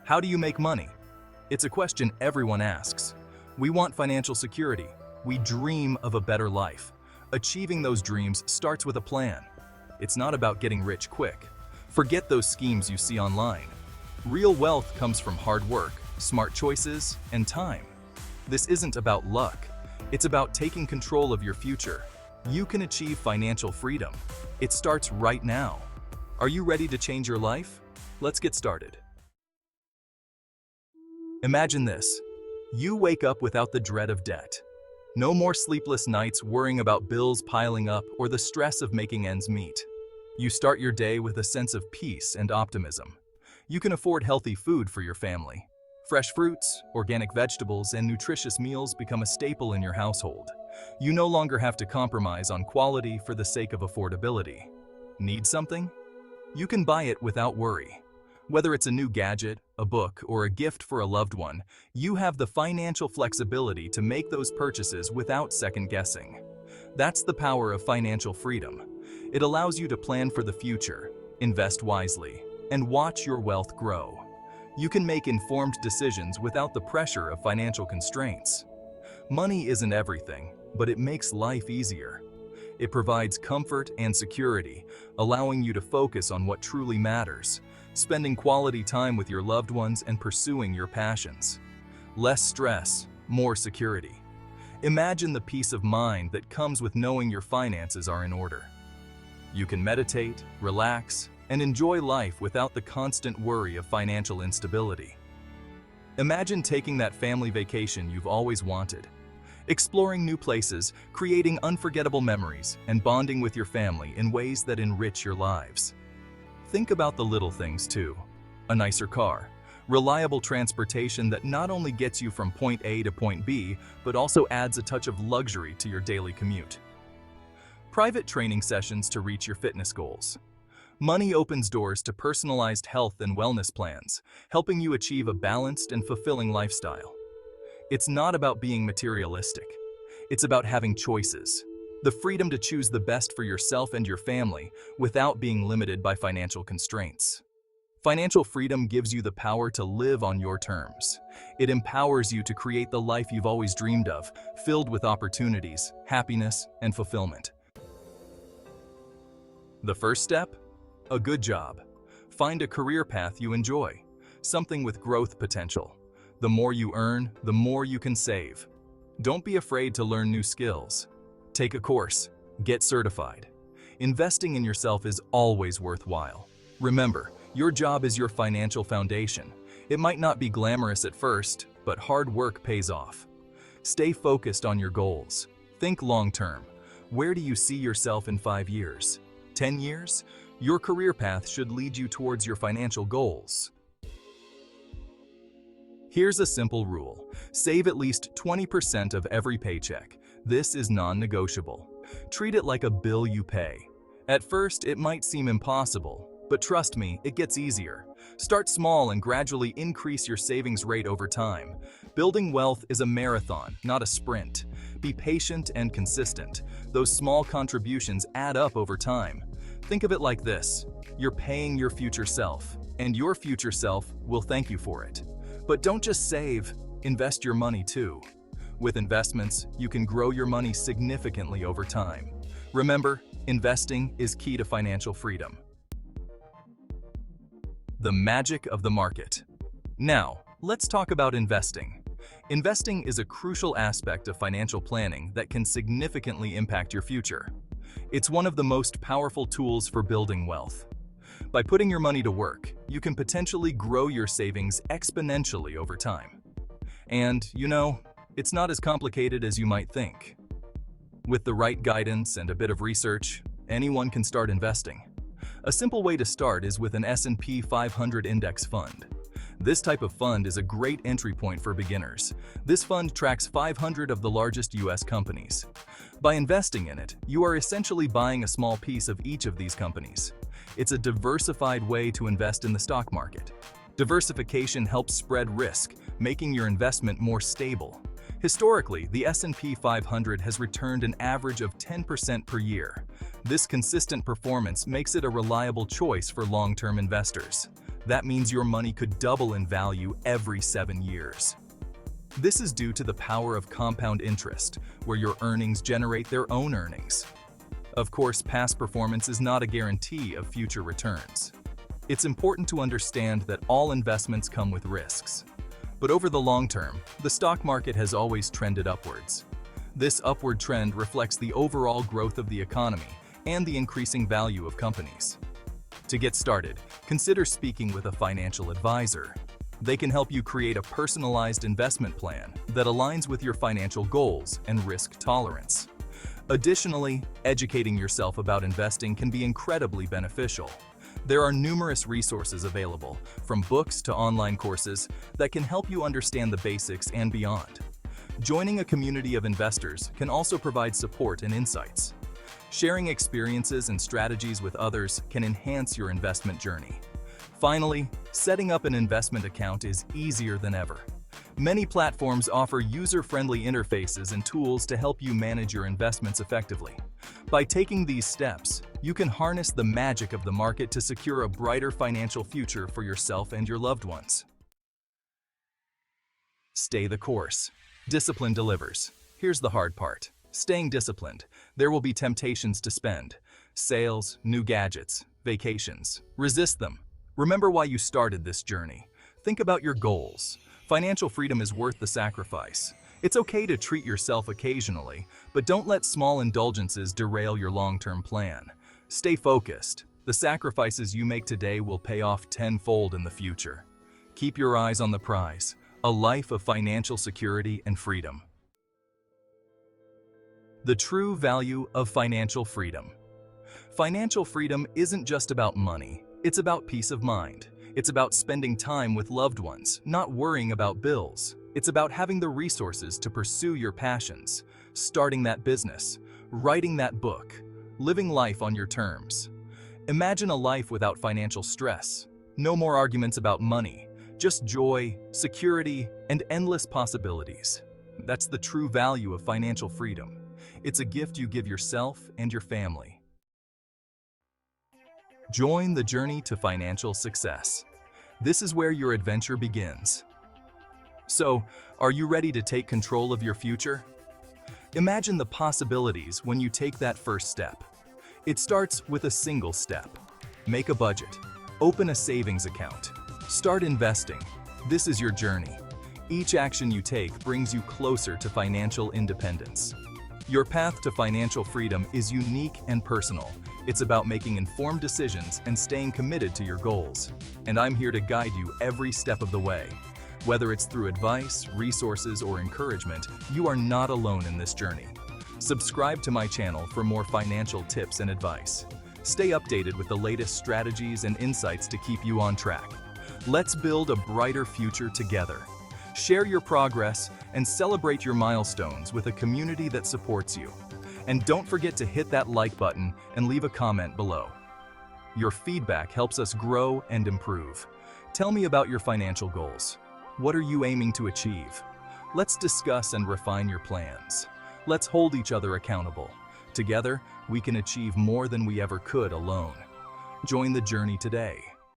How do you make money? It's a question everyone asks. We want financial security. We dream of a better life. Achieving those dreams starts with a plan. It's not about getting rich quick. Forget those schemes you see online. Real wealth comes from hard work, smart choices, and time. This isn't about luck. It's about taking control of your future. You can achieve financial freedom. It starts right now. Are you ready to change your life? Let's get started. Imagine this. You wake up without the dread of debt. No more sleepless nights worrying about bills piling up or the stress of making ends meet. You start your day with a sense of peace and optimism. You can afford healthy food for your family. Fresh fruits, organic vegetables, and nutritious meals become a staple in your household. You no longer have to compromise on quality for the sake of affordability. Need something? You can buy it without worry. Whether it's a new gadget, a book, or a gift for a loved one, you have the financial flexibility to make those purchases without second guessing. That's the power of financial freedom. It allows you to plan for the future, invest wisely, and watch your wealth grow. You can make informed decisions without the pressure of financial constraints. Money isn't everything, but it makes life easier. It provides comfort and security, allowing you to focus on what truly matters, spending quality time with your loved ones and pursuing your passions. Less stress, more security. Imagine the peace of mind that comes with knowing your finances are in order. You can meditate, relax, and enjoy life without the constant worry of financial instability. Imagine taking that family vacation you've always wanted, exploring new places, creating unforgettable memories, and bonding with your family in ways that enrich your lives. Think about the little things too. A nicer car, reliable transportation that not only gets you from point A to point B, but also adds a touch of luxury to your daily commute. Private training sessions to reach your fitness goals. Money opens doors to personalized health and wellness plans, helping you achieve a balanced and fulfilling lifestyle. It's not about being materialistic. It's about having choices. The freedom to choose the best for yourself and your family without being limited by financial constraints. Financial freedom gives you the power to live on your terms. It empowers you to create the life you've always dreamed of, filled with opportunities, happiness, and fulfillment. The first step? A good job. Find a career path you enjoy, something with growth potential. The more you earn, the more you can save. Don't be afraid to learn new skills. Take a course. Get certified. Investing in yourself is always worthwhile. Remember, your job is your financial foundation. It might not be glamorous at first, but hard work pays off. Stay focused on your goals. Think long-term. Where do you see yourself in 5 years? 10 years? Your career path should lead you towards your financial goals. Here's a simple rule. Save at least 20% of every paycheck. This is non-negotiable. Treat it like a bill you pay. At first, it might seem impossible, but trust me, it gets easier. Start small and gradually increase your savings rate over time. Building wealth is a marathon, not a sprint. Be patient and consistent. Those small contributions add up over time. Think of it like this. You're paying your future self, and your future self will thank you for it. But don't just save, invest your money too. With investments, you can grow your money significantly over time. Remember, investing is key to financial freedom. The magic of the market. Now, let's talk about investing. Investing is a crucial aspect of financial planning that can significantly impact your future. It's one of the most powerful tools for building wealth. By putting your money to work, you can potentially grow your savings exponentially over time. And, it's not as complicated as you might think. With the right guidance and a bit of research, anyone can start investing. A simple way to start is with an S&P 500 index fund. This type of fund is a great entry point for beginners. This fund tracks 500 of the largest US companies. By investing in it, you are essentially buying a small piece of each of these companies. It's a diversified way to invest in the stock market. Diversification helps spread risk, making your investment more stable. Historically, the S&P 500 has returned an average of 10% per year. This consistent performance makes it a reliable choice for long-term investors. That means your money could double in value every 7 years. This is due to the power of compound interest, where your earnings generate their own earnings. Of course, past performance is not a guarantee of future returns. It's important to understand that all investments come with risks. But over the long term, the stock market has always trended upwards. This upward trend reflects the overall growth of the economy and the increasing value of companies. To get started, consider speaking with a financial advisor. They can help you create a personalized investment plan that aligns with your financial goals and risk tolerance. Additionally, educating yourself about investing can be incredibly beneficial. There are numerous resources available, from books to online courses, that can help you understand the basics and beyond. Joining a community of investors can also provide support and insights. Sharing experiences and strategies with others can enhance your investment journey. Finally, setting up an investment account is easier than ever. Many platforms offer user-friendly interfaces and tools to help you manage your investments effectively. By taking these steps, you can harness the magic of the market to secure a brighter financial future for yourself and your loved ones. Stay the course. Discipline delivers. Here's the hard part. Staying disciplined. There will be temptations to spend. Sales, new gadgets, vacations. Resist them. Remember why you started this journey. Think about your goals. Financial freedom is worth the sacrifice. It's okay to treat yourself occasionally, but don't let small indulgences derail your long-term plan. Stay focused. The sacrifices you make today will pay off tenfold in the future. Keep your eyes on the prize, a life of financial security and freedom. The true value of financial freedom. Financial freedom isn't just about money, it's about peace of mind. It's about spending time with loved ones, not worrying about bills. It's about having the resources to pursue your passions, starting that business, writing that book, living life on your terms. Imagine a life without financial stress. No more arguments about money, just joy, security, and endless possibilities. That's the true value of financial freedom. It's a gift you give yourself and your family. Join the journey to financial success. This is where your adventure begins. So, are you ready to take control of your future? Imagine the possibilities when you take that first step. It starts with a single step. Make a budget. Open a savings account. Start investing. This is your journey. Each action you take brings you closer to financial independence. Your path to financial freedom is unique and personal. It's about making informed decisions and staying committed to your goals. And I'm here to guide you every step of the way. Whether it's through advice, resources, or encouragement, you are not alone in this journey. Subscribe to my channel for more financial tips and advice. Stay updated with the latest strategies and insights to keep you on track. Let's build a brighter future together. Share your progress and celebrate your milestones with a community that supports you. And don't forget to hit that like button and leave a comment below. Your feedback helps us grow and improve. Tell me about your financial goals. What are you aiming to achieve? Let's discuss and refine your plans. Let's hold each other accountable. Together, we can achieve more than we ever could alone. Join the journey today.